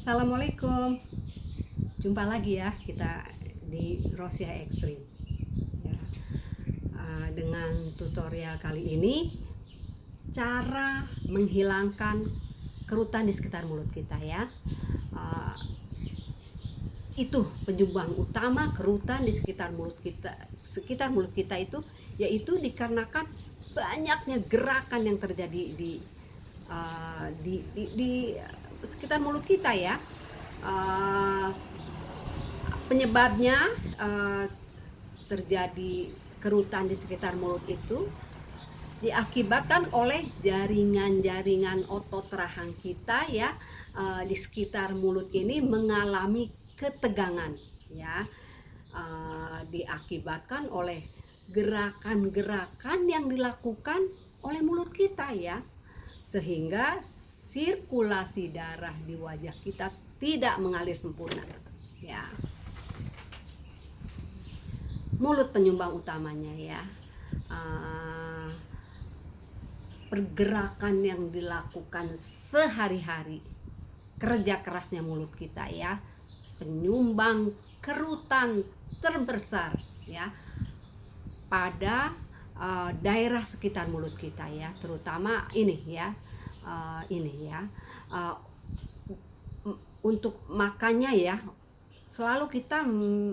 Assalamualaikum, jumpa lagi ya kita di Rosia Ekstrim ya. Dengan tutorial kali ini cara menghilangkan kerutan di sekitar mulut kita ya. Itu penyumbang utama kerutan di sekitar mulut kita itu yaitu dikarenakan banyaknya gerakan yang terjadi di sekitar mulut kita ya. Penyebabnya terjadi kerutan di sekitar mulut itu diakibatkan oleh jaringan-jaringan otot rahang kita ya, di sekitar mulut ini mengalami ketegangan ya, diakibatkan oleh gerakan-gerakan yang dilakukan oleh mulut kita ya, sehingga sirkulasi darah di wajah kita tidak mengalir sempurna ya. Mulut penyumbang utamanya ya. Pergerakan yang dilakukan sehari-hari, kerja kerasnya mulut kita ya, penyumbang kerutan terbesar ya pada daerah sekitar mulut kita ya, terutama ini ya, untuk makannya ya, selalu kita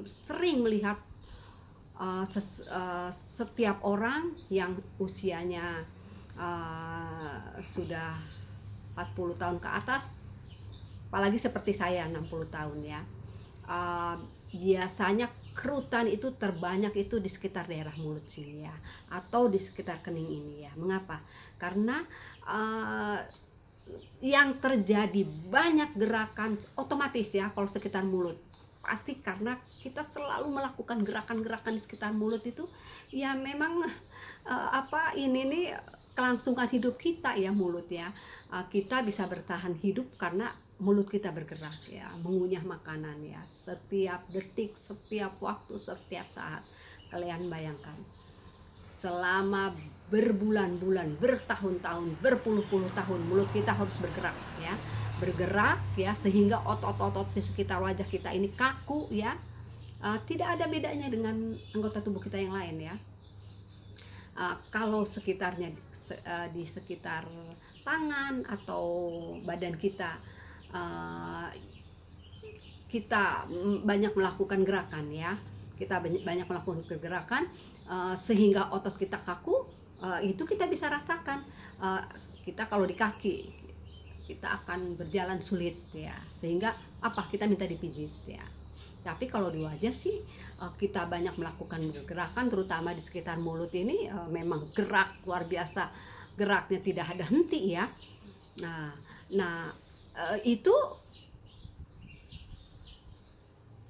sering melihat setiap orang yang usianya sudah 40 tahun ke atas, apalagi seperti saya 60 tahun ya, biasanya kerutan itu terbanyak itu di sekitar daerah mulut sini ya, atau di sekitar kening ini ya. Mengapa? Karena yang terjadi banyak gerakan otomatis ya kalau sekitar mulut, pasti karena kita selalu melakukan gerakan-gerakan di sekitar mulut itu ya. Memang ini nih kelangsungan hidup kita ya, mulut ya. Kita bisa bertahan hidup karena mulut kita bergerak ya, mengunyah makanan ya, setiap detik, setiap waktu, setiap saat. Kalian bayangkan selama berbulan-bulan, bertahun-tahun, berpuluh-puluh tahun mulut kita harus bergerak ya, sehingga otot-otot di sekitar wajah kita ini kaku ya. Tidak ada bedanya dengan anggota tubuh kita yang lain ya. Kalau sekitarnya di sekitar tangan atau badan kita, kita banyak melakukan gerakan ya, sehingga otot kita kaku, itu kita bisa rasakan. Kita kalau di kaki kita akan berjalan sulit ya, sehingga kita minta dipijit ya. Tapi kalau di wajah sih kita banyak melakukan gerakan, terutama di sekitar mulut ini memang gerak luar biasa, geraknya tidak ada henti ya. Itu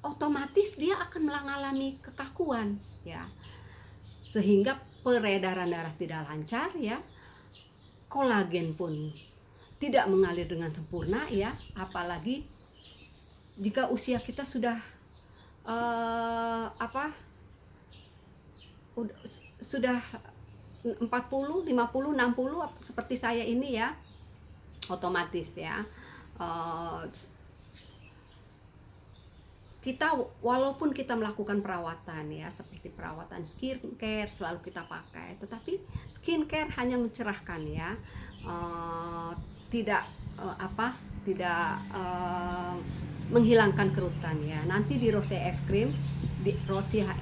otomatis dia akan mengalami kekakuan ya, sehingga peredaran darah tidak lancar ya, kolagen pun tidak mengalir dengan sempurna ya, apalagi jika usia kita sudah sudah 40, 50, 60 seperti saya ini ya, otomatis ya, kita walaupun kita melakukan perawatan ya, seperti perawatan skincare selalu kita pakai, tetapi skincare hanya mencerahkan ya, tidak menghilangkan kerutan ya. Nanti di Rosia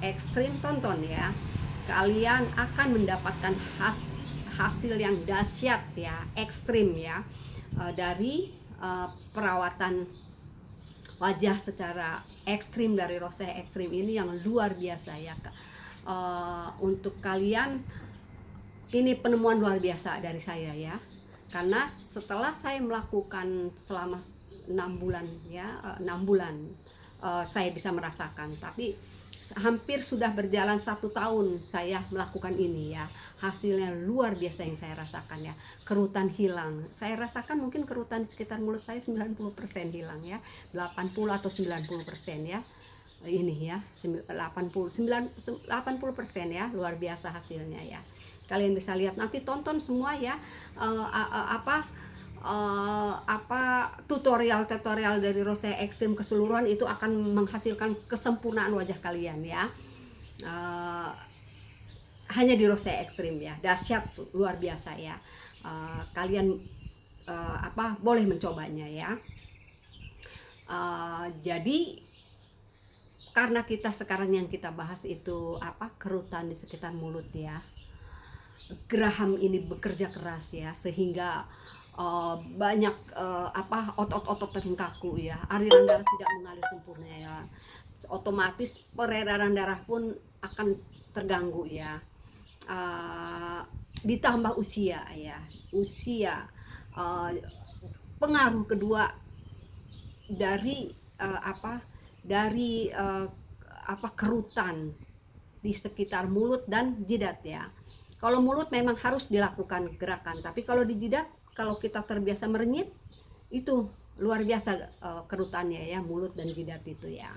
Ekstrim tonton ya, kalian akan mendapatkan hasil yang dahsyat ya, ekstrim ya, dari perawatan wajah secara ekstrim dari Rosia Ekstrim ini yang luar biasa ya. Untuk kalian ini penemuan luar biasa dari saya ya, karena setelah saya melakukan selama 6 bulan ya, 6 bulan saya bisa merasakan, tapi hampir sudah berjalan 1 tahun saya melakukan ini ya, hasilnya luar biasa yang saya rasakan ya. Kerutan hilang, saya rasakan mungkin kerutan di sekitar mulut saya 90% hilang ya, 80 atau 90% ya, ini ya 80% ya, luar biasa hasilnya ya. Kalian bisa lihat, nanti tonton semua ya, tutorial dari Rosea Extreme keseluruhan itu akan menghasilkan kesempurnaan wajah kalian ya. Hanya di Rosea Extreme ya, dahsyat luar biasa ya. Kalian boleh mencobanya ya. Jadi karena kita sekarang yang kita bahas itu kerutan di sekitar mulut ya. Graham ini bekerja keras ya, sehingga banyak otot-otot yang kaku ya. Aliran darah tidak mengalir sempurna ya. Otomatis peredaran darah pun akan terganggu ya. Ditambah usia ya. Pengaruh kedua dari kerutan di sekitar mulut dan jidat ya. Kalau mulut memang harus dilakukan gerakan, tapi kalau di jidat, kalau kita terbiasa merenyit, itu luar biasa kerutannya ya, mulut dan jidat itu ya.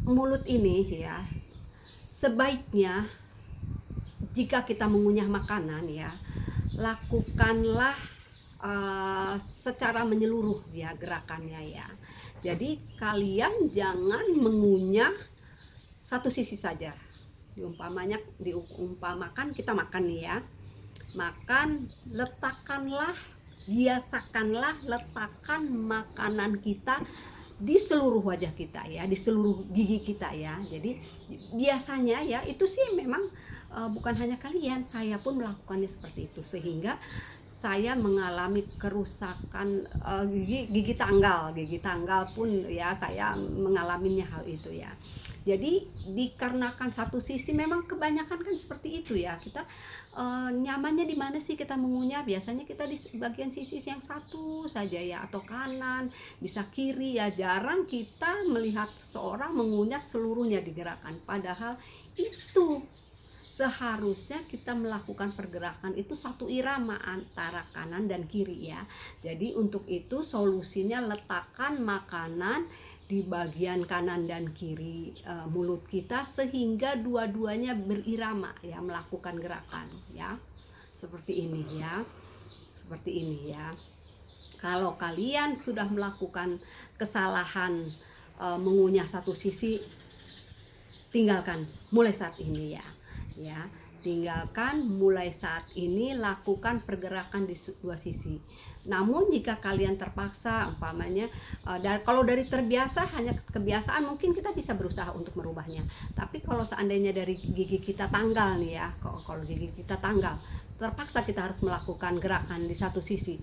Mulut ini ya, sebaiknya jika kita mengunyah makanan ya, lakukanlah secara menyeluruh ya gerakannya ya. Jadi kalian jangan mengunyah satu sisi saja. Diumpamakan kita makan nih ya. Makan, biasakanlah letakkan makanan kita di seluruh wajah kita ya, di seluruh gigi kita ya. Jadi biasanya ya itu sih memang bukan hanya kalian, saya pun melakukannya seperti itu, sehingga saya mengalami kerusakan gigi tanggal pun ya, saya mengalaminya hal itu ya. Jadi dikarenakan satu sisi memang kebanyakan kan seperti itu ya, kita nyamannya di mana sih kita mengunyah? Biasanya kita di bagian sisi yang satu saja ya, atau kanan, bisa kiri ya. Jarang kita melihat seorang mengunyah seluruhnya digerakkan, padahal itu seharusnya kita melakukan pergerakan itu satu irama antara kanan dan kiri ya. Jadi untuk itu solusinya letakkan makanan di bagian kanan dan kiri mulut kita, sehingga dua-duanya berirama ya, melakukan gerakan ya. Seperti ini ya. Kalau kalian sudah melakukan kesalahan mengunyah satu sisi, tinggalkan mulai saat ini ya, tinggalkan mulai saat ini, lakukan pergerakan di dua sisi. Namun jika kalian terpaksa, umpamanya kalau dari terbiasa, hanya kebiasaan, mungkin kita bisa berusaha untuk merubahnya. Tapi kalau seandainya dari gigi kita tanggal nih ya, kalau gigi kita tanggal, terpaksa kita harus melakukan gerakan di satu sisi,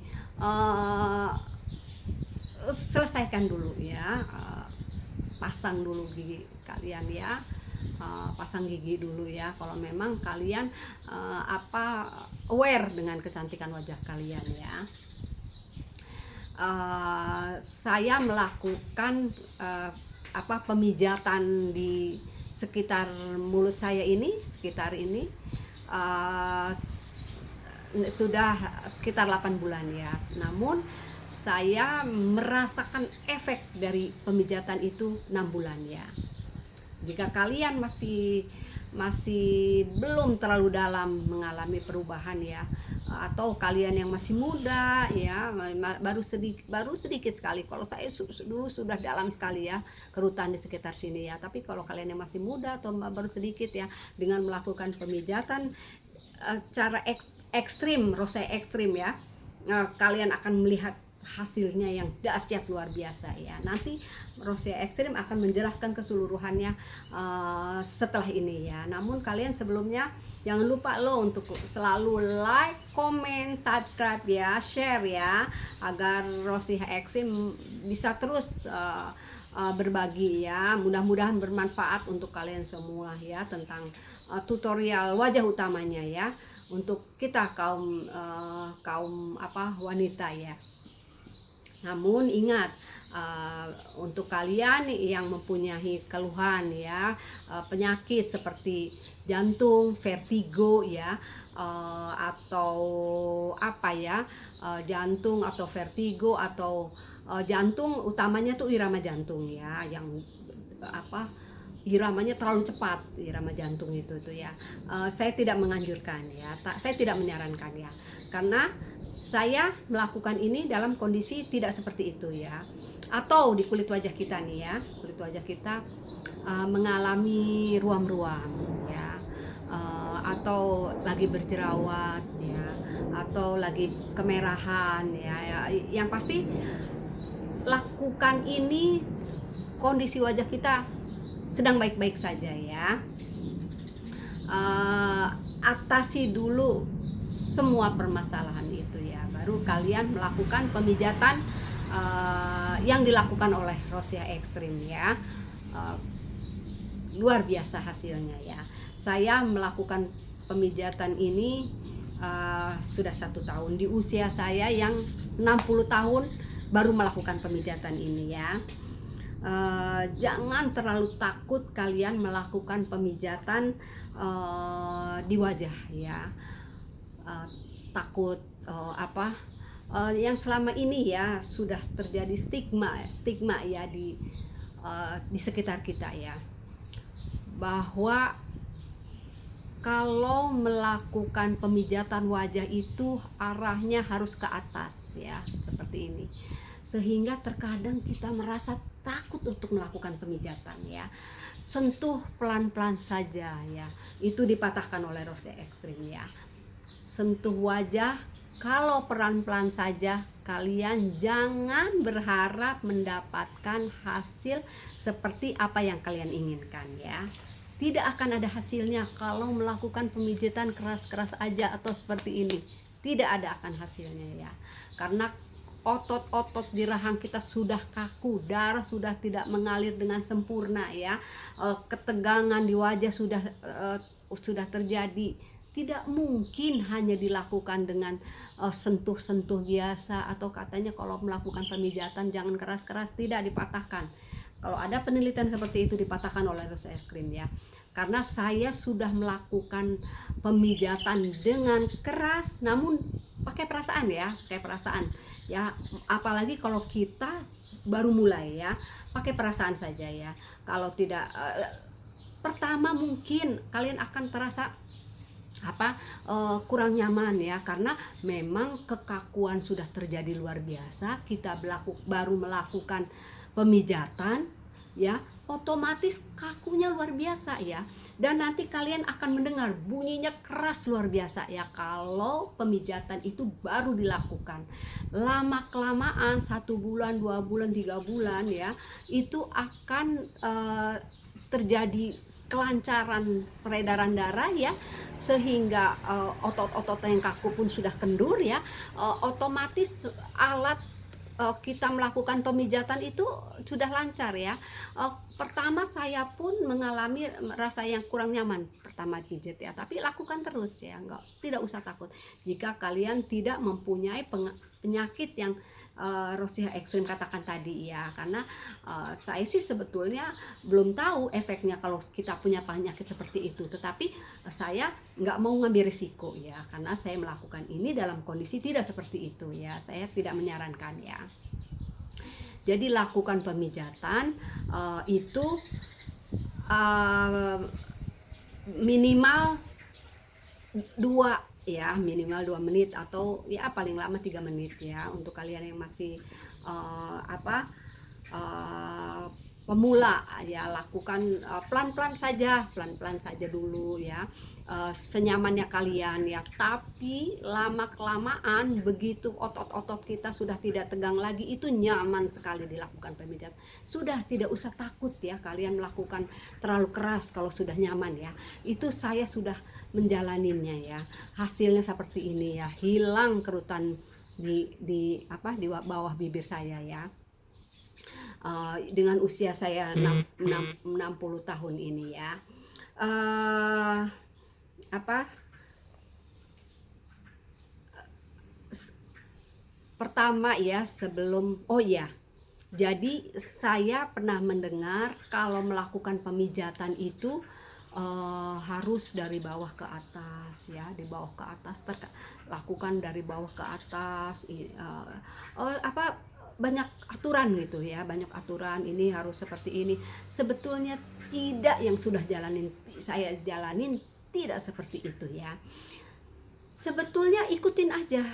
selesaikan dulu ya, pasang dulu gigi kalian ya. Pasang gigi dulu ya, kalau memang kalian aware dengan kecantikan wajah kalian ya. Saya melakukan pemijatan di sekitar mulut saya ini, sudah sekitar 8 bulan ya. Namun saya merasakan efek dari pemijatan itu 6 bulan ya. Jika kalian masih belum terlalu dalam mengalami perubahan ya, atau kalian yang masih muda ya, baru sedikit sekali. Kalau saya dulu sudah dalam sekali ya kerutan di sekitar sini ya. Tapi kalau kalian yang masih muda atau baru sedikit ya, dengan melakukan pemijatan cara ekstrim, Rosea Extreme ya, kalian akan melihat hasilnya yang dahsyat luar biasa ya. Nanti Rosea Extreme akan menjelaskan keseluruhannya setelah ini ya. Namun kalian sebelumnya jangan lupa untuk selalu like, comment, subscribe ya, share ya, agar Rosea Extreme bisa terus berbagi ya. Mudah-mudahan bermanfaat untuk kalian semua ya, tentang tutorial wajah utamanya ya, untuk kita kaum wanita ya. Namun ingat, untuk kalian yang mempunyai keluhan ya, penyakit seperti jantung, vertigo ya, atau jantung atau vertigo, atau jantung utamanya tuh irama jantung ya, yang iramanya terlalu cepat, irama jantung itu tuh ya. Saya tidak menganjurkan ya, saya tidak menyarankan ya, karena saya melakukan ini dalam kondisi tidak seperti itu ya. Atau di kulit wajah kita nih ya, kulit wajah kita mengalami ruam-ruam ya, atau lagi berjerawat ya, atau lagi kemerahan ya. Yang pasti lakukan ini kondisi wajah kita sedang baik-baik saja ya. Atasi dulu semua permasalahan itu ya, baru kalian melakukan pemijatan yang dilakukan oleh Rosia Ekstrim ya. Luar biasa hasilnya ya. Saya melakukan pemijatan ini sudah 1 tahun, di usia saya yang 60 tahun baru melakukan pemijatan ini ya. Jangan terlalu takut kalian melakukan pemijatan di wajah ya. Takut yang selama ini ya sudah terjadi stigma ya di sekitar kita ya, bahwa kalau melakukan pemijatan wajah itu arahnya harus ke atas ya, seperti ini. Sehingga terkadang kita merasa takut untuk melakukan pemijatan ya. Sentuh pelan-pelan saja ya, itu dipatahkan oleh Rosia Ekstrim ya. Sentuh wajah, kalau pelan-pelan saja, kalian jangan berharap mendapatkan hasil seperti apa yang kalian inginkan ya. Tidak akan ada hasilnya kalau melakukan pemijatan keras-keras aja atau seperti ini. Tidak ada akan hasilnya ya, karena otot-otot di rahang kita sudah kaku, darah sudah tidak mengalir dengan sempurna ya, ketegangan di wajah sudah terjadi. Tidak mungkin hanya dilakukan dengan sentuh-sentuh biasa, atau katanya kalau melakukan pemijatan jangan keras-keras, tidak dipatahkan. Kalau ada penelitian seperti itu dipatahkan oleh Rosia Ekstrim ya, karena saya sudah melakukan pemijatan dengan keras, namun pakai perasaan ya, apalagi kalau kita baru mulai ya, pakai perasaan saja ya. Kalau tidak pertama mungkin kalian akan terasa kurang nyaman ya, karena memang kekakuan sudah terjadi luar biasa. Kita baru melakukan pemijatan ya, otomatis kakunya luar biasa ya. Dan nanti kalian akan mendengar bunyinya keras luar biasa ya, kalau pemijatan itu baru dilakukan. Lama kelamaan 1 bulan, 2 bulan, 3 bulan ya, itu akan terjadi kelancaran peredaran darah ya, sehingga otot-otot yang kaku pun sudah kendur ya. Otomatis alat kita melakukan pemijatan itu sudah lancar ya. Pertama saya pun mengalami rasa yang kurang nyaman pertama pijat ya, tapi lakukan terus ya, tidak usah takut jika kalian tidak mempunyai penyakit yang Rosia Ekstrim katakan tadi ya. Karena saya sih sebetulnya belum tahu efeknya kalau kita punya penyakit seperti itu, tetapi saya nggak mau ngambil risiko ya, karena saya melakukan ini dalam kondisi tidak seperti itu ya. Saya tidak menyarankan ya. Jadi lakukan pemijatan itu minimal 2 menit atau ya paling lama 3 menit ya, untuk kalian yang masih pemula ya. Lakukan pelan-pelan saja dulu ya, senyamannya kalian ya. Tapi lama kelamaan begitu otot-otot kita sudah tidak tegang lagi, itu nyaman sekali dilakukan pemijat. Sudah tidak usah takut ya kalian melakukan terlalu keras kalau sudah nyaman ya. Itu saya sudah menjalaninya ya, hasilnya seperti ini ya, hilang kerutan di bawah bibir saya ya. Dengan usia saya 60 tahun ini ya. Pertama ya, jadi saya pernah mendengar kalau melakukan pemijatan itu harus dari bawah ke atas ya, di bawah ke atas, lakukan dari bawah ke atas banyak aturan gitu ya, banyak aturan ini harus seperti ini. Sebetulnya tidak, yang sudah saya jalanin tidak seperti itu ya. Sebetulnya ikutin aja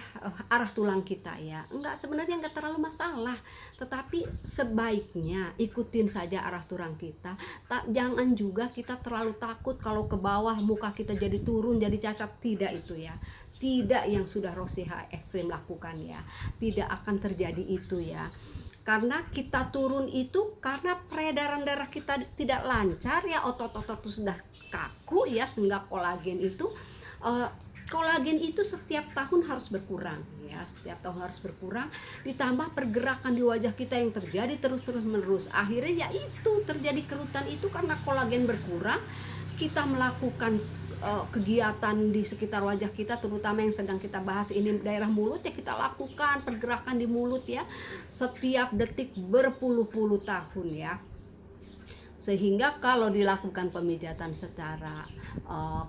arah tulang kita ya, sebenarnya enggak terlalu masalah, tetapi sebaiknya ikutin saja arah tulang kita. Jangan juga kita terlalu takut kalau ke bawah muka kita jadi turun, jadi cacat, tidak itu ya. Tidak yang sudah Rosiha Ekstrim lakukan ya, tidak akan terjadi itu ya. Karena kita turun itu karena peredaran darah kita tidak lancar ya, otot-otot itu sudah kaku ya, sehingga kolagen itu setiap tahun harus berkurang ya, setiap tahun harus berkurang, ditambah pergerakan di wajah kita yang terjadi terus menerus, akhirnya ya itu terjadi kerutan itu karena kolagen berkurang. Kita melakukan kegiatan di sekitar wajah kita, terutama yang sedang kita bahas ini daerah mulut ya, kita lakukan pergerakan di mulut ya setiap detik berpuluh-puluh tahun ya. Sehingga kalau dilakukan pemijatan secara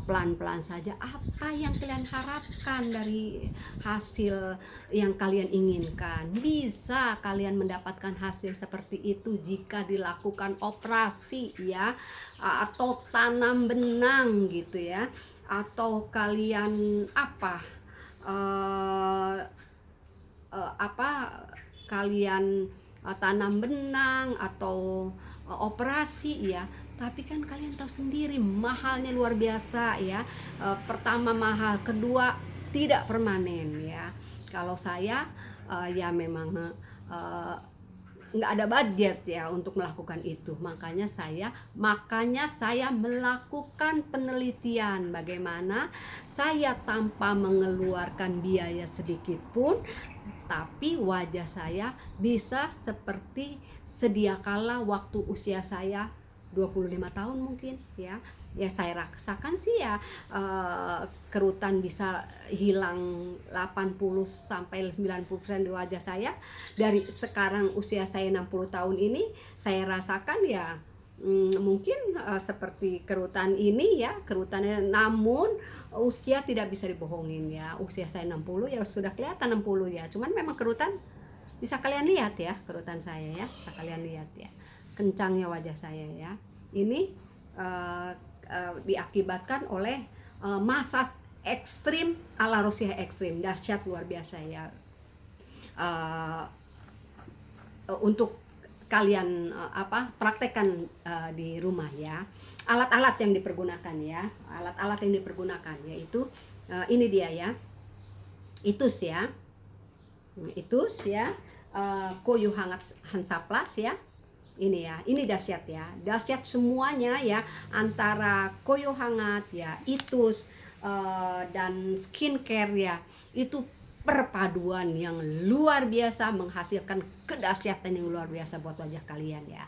pelan-pelan saja, apa yang kalian harapkan dari hasil yang kalian inginkan? Bisa kalian mendapatkan hasil seperti itu jika dilakukan operasi ya, atau tanam benang gitu ya, atau kalian kalian tanam benang atau operasi ya. Tapi kan kalian tahu sendiri mahalnya luar biasa ya. Pertama mahal, kedua tidak permanen ya. Kalau saya ya memang nggak ada budget ya untuk melakukan itu, makanya saya melakukan penelitian bagaimana saya tanpa mengeluarkan biaya sedikit pun, tapi wajah saya bisa seperti sedia kala waktu usia saya 25 tahun mungkin ya. Ya saya rasakan sih ya, kerutan bisa hilang 80 sampai 90% di wajah saya. Dari sekarang usia saya 60 tahun ini, saya rasakan ya mungkin seperti kerutan ini ya, kerutannya, namun usia tidak bisa dibohongin ya. Usia saya 60 ya sudah kelihatan 60 ya. Cuman memang kerutan bisa kalian lihat ya, kerutan saya ya, bisa kalian lihat ya. Kencangnya wajah saya ya. Ini diakibatkan oleh masas ekstrim ala Rosiha Ekstrim, dahsyat luar biasa ya. Untuk kalian praktekkan di rumah ya. Alat-alat yang dipergunakan ya, alat-alat yang dipergunakan yaitu ini dia ya, itus ya, Koyo Hansaplast ya. Ini ya, ini dahsyat ya, dahsyat semuanya ya, antara koyo hangat ya, itus dan skincare ya, itu perpaduan yang luar biasa menghasilkan kedahsyatan yang luar biasa buat wajah kalian ya.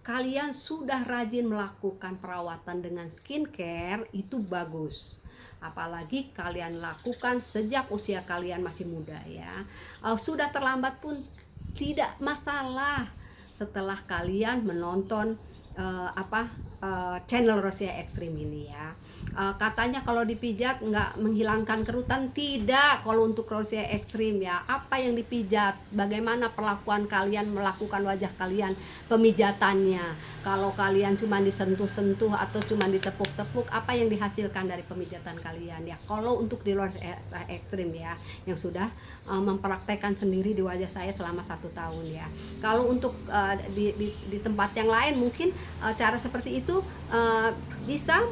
Kalian sudah rajin melakukan perawatan dengan skincare, itu bagus. Apalagi kalian lakukan sejak usia kalian masih muda ya. Sudah terlambat pun tidak masalah setelah kalian menonton channel Rosiha Ekstrim ini ya. Katanya kalau dipijat nggak menghilangkan kerutan, tidak. Kalau untuk Rosiha Ekstrim ya, apa yang dipijat, bagaimana perlakuan kalian melakukan wajah kalian pemijatannya. Kalau kalian cuma disentuh-sentuh atau cuma ditepuk-tepuk, apa yang dihasilkan dari pemijatan kalian ya. Kalau untuk di luar Ekstrim ya, yang sudah mempraktekkan sendiri di wajah saya selama 1 tahun ya. Kalau untuk di tempat yang lain mungkin cara seperti itu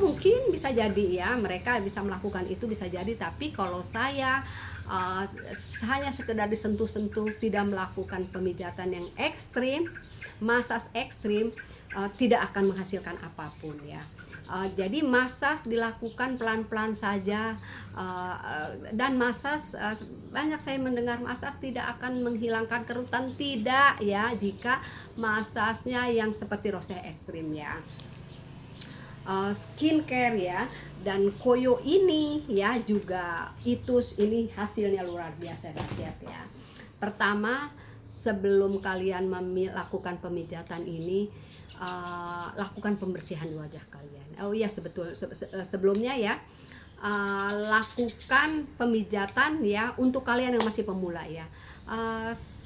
mungkin bisa jadi ya, mereka bisa melakukan itu, bisa jadi. Tapi kalau saya hanya sekedar disentuh-sentuh, tidak melakukan pemijatan yang ekstrim, masas ekstrim, tidak akan menghasilkan apapun ya. Jadi masas dilakukan pelan-pelan saja, dan masas banyak saya mendengar masas tidak akan menghilangkan kerutan, tidak ya, jika masasnya yang seperti Rosiha Ekstrim ya. Skincare ya, dan koyo ini ya, juga itus ini hasilnya luar biasa dahsyat ya. Pertama, sebelum kalian melakukan pemijatan ini, lakukan pembersihan di wajah kalian. Oh iya, sebelumnya ya, lakukan pemijatan ya untuk kalian yang masih pemula ya.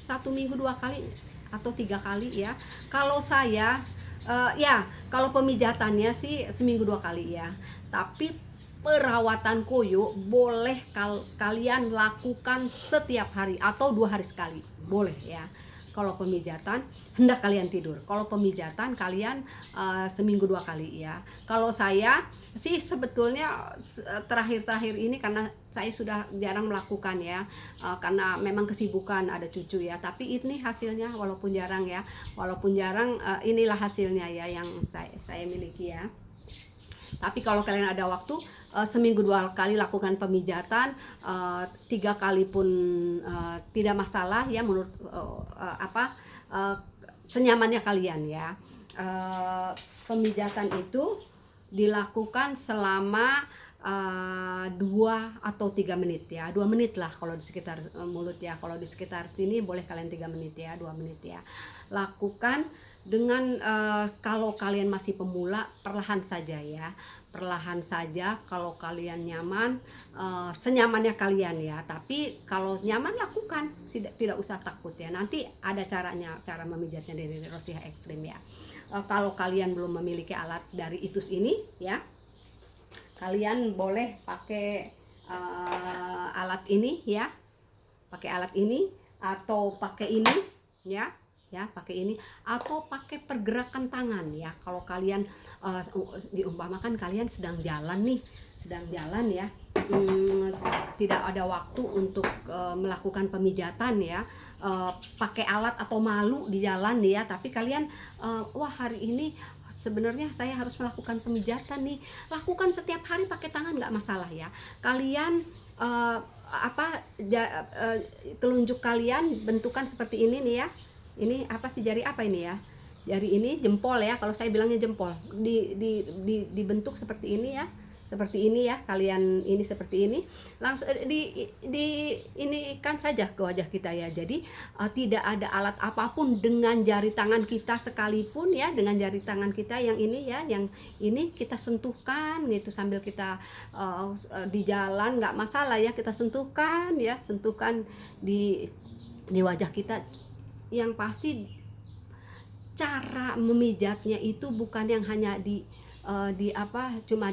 1 minggu 2 kali atau 3 kali ya. Kalau saya ya kalau pemijatannya sih seminggu 2 kali ya. Tapi perawatan koyo boleh kalian lakukan setiap hari atau 2 hari sekali, boleh ya. Kalau pemijatan hendak kalian tidur. Kalau pemijatan kalian seminggu 2 kali ya. Kalau saya sih sebetulnya terakhir-terakhir ini karena saya sudah jarang melakukan ya, karena memang kesibukan ada cucu ya. Tapi ini hasilnya walaupun jarang ya, inilah hasilnya ya yang saya miliki ya. Tapi kalau kalian ada waktu, seminggu 2 kali lakukan pemijatan, 3 kali pun tidak masalah ya, menurut senyamannya kalian ya. Pemijatan itu dilakukan selama 2 atau 3 menit ya, 2 menit lah kalau di sekitar mulut ya. Kalau di sekitar sini boleh kalian 3 menit ya, 2 menit ya. Lakukan dengan kalau kalian masih pemula, perlahan saja ya, perlahan saja. Kalau kalian nyaman, senyamannya kalian ya. Tapi kalau nyaman lakukan, tidak usah takut ya. Nanti ada caranya, cara memijatnya dari Rosyah Extreme ya. Kalau kalian belum memiliki alat dari ITUS ini ya, kalian boleh pakai alat ini ya, pakai alat ini atau pakai ini ya, pakai ini atau pakai pergerakan tangan ya. Kalau kalian diumpamakan kalian sedang jalan ya, tidak ada waktu untuk melakukan pemijatan ya, pakai alat atau malu di jalan ya, tapi kalian wah hari ini sebenarnya saya harus melakukan pemijatan nih, lakukan setiap hari pakai tangan, nggak masalah ya. Kalian telunjuk kalian bentukan seperti ini nih ya. Ini apa sih, jari apa ini ya? Jari ini jempol ya, kalau saya bilangnya jempol. Dibentuk seperti ini ya. Seperti ini ya, kalian ini seperti ini. Langsung ini kan saja ke wajah kita ya. Jadi tidak ada alat apapun, dengan jari tangan kita sekalipun ya, dengan jari tangan kita yang ini ya, yang ini kita sentuhkan gitu sambil kita di jalan, nggak masalah ya, kita sentuhkan ya, sentuhkan di wajah kita. Yang pasti cara memijatnya itu bukan yang hanya cuma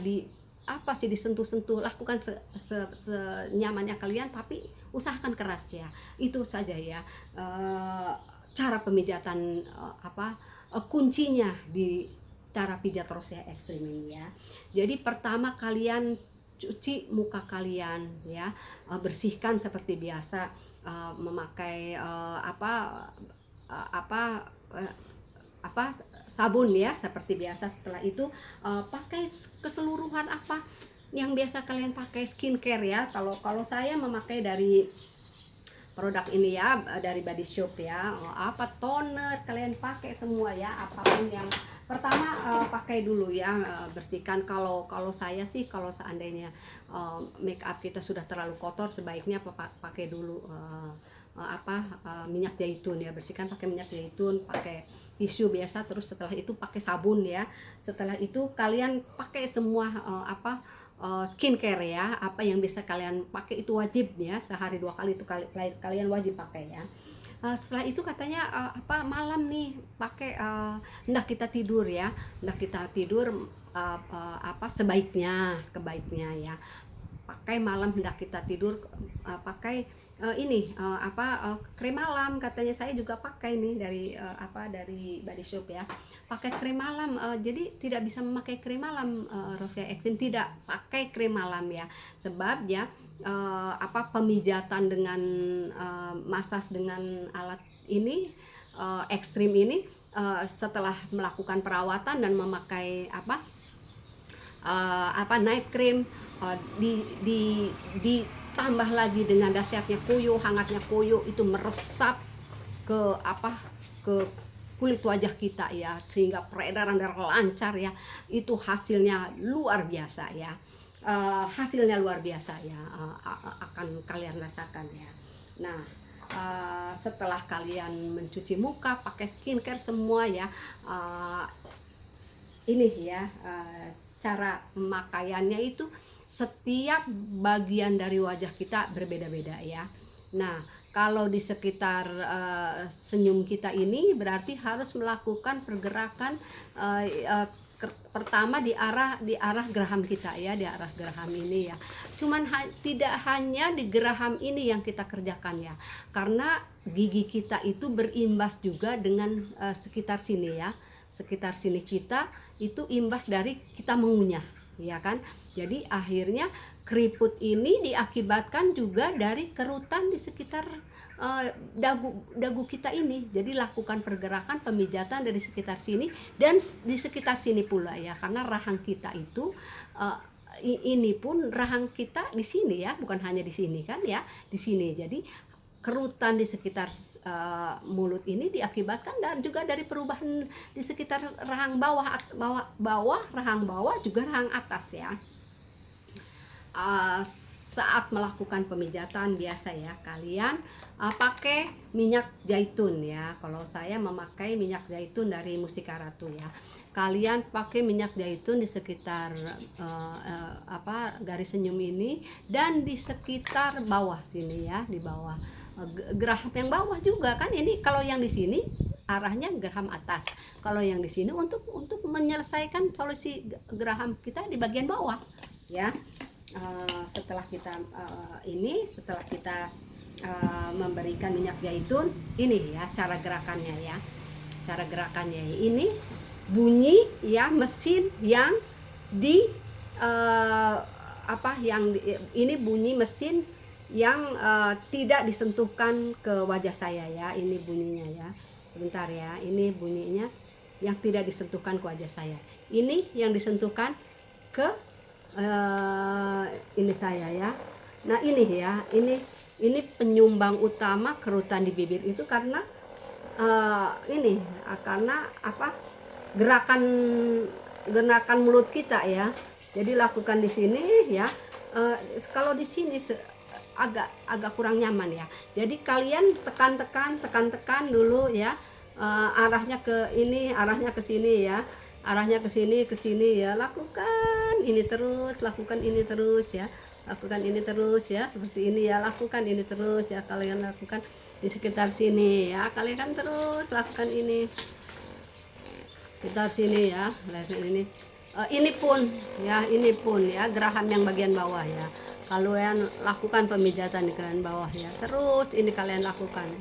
disentuh-sentuh, lakukan senyamannya kalian, tapi usahakan keras ya. Itu saja ya cara pemijatan, kuncinya di cara pijat Rosyah Extreme ini ya. Jadi pertama kalian cuci muka kalian ya, bersihkan seperti biasa, memakai sabun ya seperti biasa. Setelah itu pakai keseluruhan apa yang biasa kalian pakai, skincare ya. Kalau saya memakai dari produk ini ya, dari Body Shop ya, toner kalian pakai semua ya, apapun yang pertama pakai dulu ya, bersihkan. Kalau saya sih, kalau seandainya make up kita sudah terlalu kotor, sebaiknya pakai dulu minyak zaitun ya, bersihkan pakai minyak zaitun, pakai tisu biasa, terus setelah itu pakai sabun ya. Setelah itu kalian pakai semua skincare ya, apa yang bisa kalian pakai itu wajib ya, sehari 2 kali itu kalian wajib pakai ya. Setelah itu katanya malam nih pakai, hendak kita tidur ya, sebaiknya ya pakai malam, hendak kita tidur pakai krim malam. Katanya saya juga pakai nih dari Body Shop ya, pakai krim malam. Jadi tidak bisa memakai krim malam Rosyah Extreme, tidak pakai krim malam ya, sebab ya pemijatan dengan massage dengan alat ini ekstrim ini, setelah melakukan perawatan dan memakai night cream, ditambah lagi dengan dahsyatnya koyo, hangatnya koyo, itu meresap ke kulit wajah kita ya, sehingga peredaran darah lancar ya. Itu hasilnya luar biasa ya, akan kalian rasakan ya. Nah, setelah kalian mencuci muka, pakai skincare semua ya, ini ya cara pemakaiannya itu setiap bagian dari wajah kita berbeda-beda ya. Nah, kalau di sekitar senyum kita ini berarti harus melakukan pergerakan pertama di arah geraham kita ya, di arah geraham ini ya. Cuman tidak hanya di geraham ini yang kita kerjakan ya, karena gigi kita itu berimbas juga dengan sekitar sini ya, sekitar sini kita itu imbas dari kita mengunyah ya kan. Jadi akhirnya keriput ini diakibatkan juga dari kerutan di sekitar dagu kita ini. Jadi lakukan pergerakan pemijatan dari sekitar sini dan di sekitar sini pula ya, karena rahang kita itu ini pun rahang kita di sini ya, bukan hanya di sini kan ya, di sini. Jadi kerutan di sekitar mulut ini diakibatkan dan juga dari perubahan di sekitar rahang bawah rahang bawah juga rahang atas ya. Saat melakukan pemijatan biasa ya, kalian pakai minyak zaitun ya. Kalau saya memakai minyak zaitun dari Mustika Ratu ya. Kalian pakai minyak zaitun di sekitar garis senyum ini dan di sekitar bawah sini ya, di bawah geraham yang bawah juga kan. Ini kalau yang di sini arahnya geraham atas, kalau yang di sini untuk menyelesaikan solusi geraham kita di bagian bawah ya. Setelah kita memberikan minyak zaitun, ini ya cara gerakannya ya. Cara gerakannya ini bunyi ya mesin yang ini bunyi mesin yang tidak disentuhkan ke wajah saya ya. Ini bunyinya ya. Sebentar ya. Ini bunyinya yang tidak disentuhkan ke wajah saya. Ini yang disentuhkan ke ini saya ya. Nah ini ya, ini penyumbang utama kerutan di bibir itu karena karena gerakan mulut kita ya. Jadi lakukan di sini ya. Kalau di sini agak kurang nyaman ya. Jadi kalian tekan dulu ya. Arahnya ke ini, arahnya ke sini ya. Arahnya ke sini ya. Lakukan ini terus, lakukan ini terus ya. Lakukan ini terus ya, seperti ini ya. Lakukan ini terus ya. Kalian lakukan di sekitar sini ya. Kalian kan terus lakukan ini. Sekitar sini ya. Ini pun ya geraham yang bagian bawah ya. Kalian lakukan pemijatan di bagian bawah ya. Terus ini kalian lakukan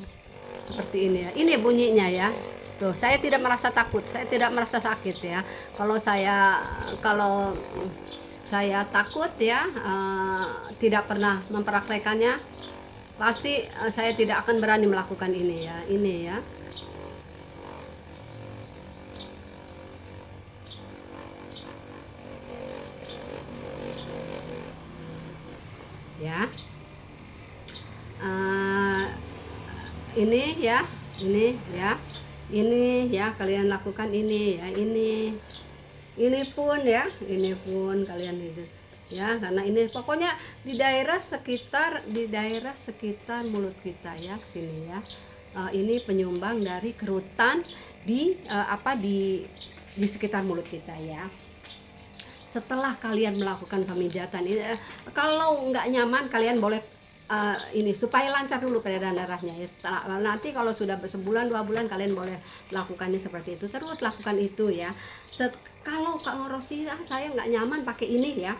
seperti ini ya. Ini bunyinya ya. Tuh, saya tidak merasa takut, saya tidak merasa sakit ya. Kalau saya takut ya, tidak pernah mempraktekannya, pasti saya tidak akan berani melakukan ini ya. Ini ya. Ya. Ini ya, ini ya. Ini ya kalian lakukan ini ya, ini pun ya, ini pun kalian itu ya, karena ini pokoknya di daerah sekitar mulut kita ya, sini ya. Ini penyumbang dari kerutan di sekitar mulut kita ya. Setelah kalian melakukan pemijatan ini, kalau nggak nyaman kalian boleh ini supaya lancar dulu peredaran darahnya ya. Setelah nanti kalau sudah sebulan 2 bulan kalian boleh lakukannya seperti itu, terus lakukan itu ya. Kalau Kak Rosi saya nggak nyaman pakai ini ya,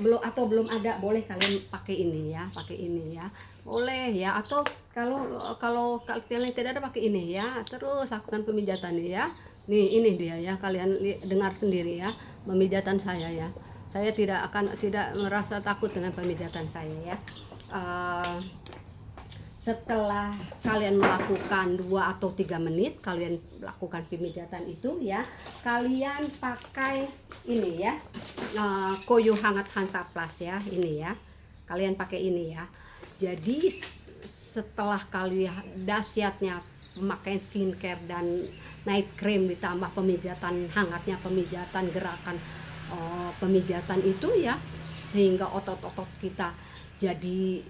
belum ada, boleh kalian pakai ini ya, boleh ya. Atau kalau kalian tidak ada, pakai ini ya, terus lakukan pemijatan ya. Nih ini dia ya, kalian dengar sendiri ya pemijatan saya ya. Saya tidak merasa takut dengan pemijatan saya ya. Setelah kalian melakukan 2 atau 3 menit kalian lakukan pemijatan itu ya, kalian pakai ini ya, Koyo Hangat Hansaplast ya, ini ya, kalian pakai ini ya. Jadi setelah kalian dahsyatnya pemakaian skincare dan night cream ditambah pemijatan hangatnya, pemijatan gerakan pemijatan itu ya, sehingga otot-otot kita jadi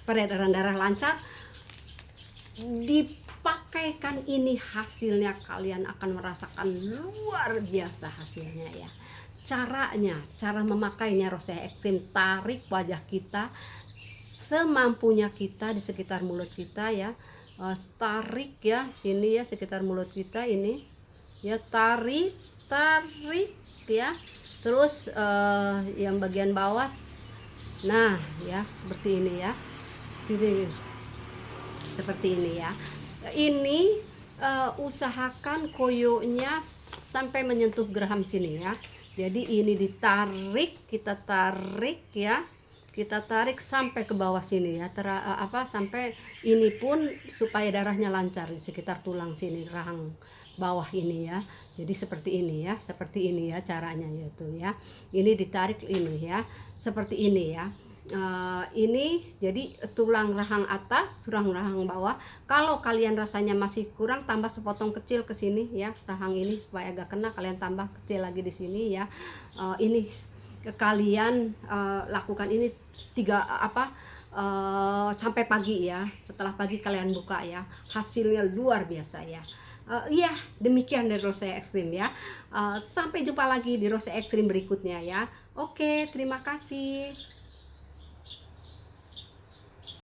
peredaran darah lancar. Dipakaikan ini, hasilnya kalian akan merasakan luar biasa hasilnya ya. Cara memakainya Rosea Ekstrim, tarik wajah kita semampunya kita di sekitar mulut kita ya. Tarik ya sini ya, sekitar mulut kita ini ya, tarik ya, terus yang bagian bawah, nah ya seperti ini ya, sini seperti ini ya. Ini usahakan koyonya sampai menyentuh geraham sini ya. Jadi ini ditarik, kita tarik ya, kita tarik sampai ke bawah sini ya, sampai ini pun supaya darahnya lancar di sekitar tulang sini, rahang bawah ini ya. Jadi seperti ini ya caranya yaitu ya. Ini ditarik ini ya, seperti ini ya. Ini jadi tulang rahang atas, rahang bawah. Kalau kalian rasanya masih kurang, tambah sepotong kecil ke sini ya, rahang ini supaya agak kena, kalian tambah kecil lagi di sini ya. Ini kalian lakukan ini sampai pagi ya. Setelah pagi kalian buka ya, hasilnya luar biasa ya. Iya, demikian dari Rose Extreme ya. Sampai jumpa lagi di Rose Extreme berikutnya ya. Oke, terima kasih.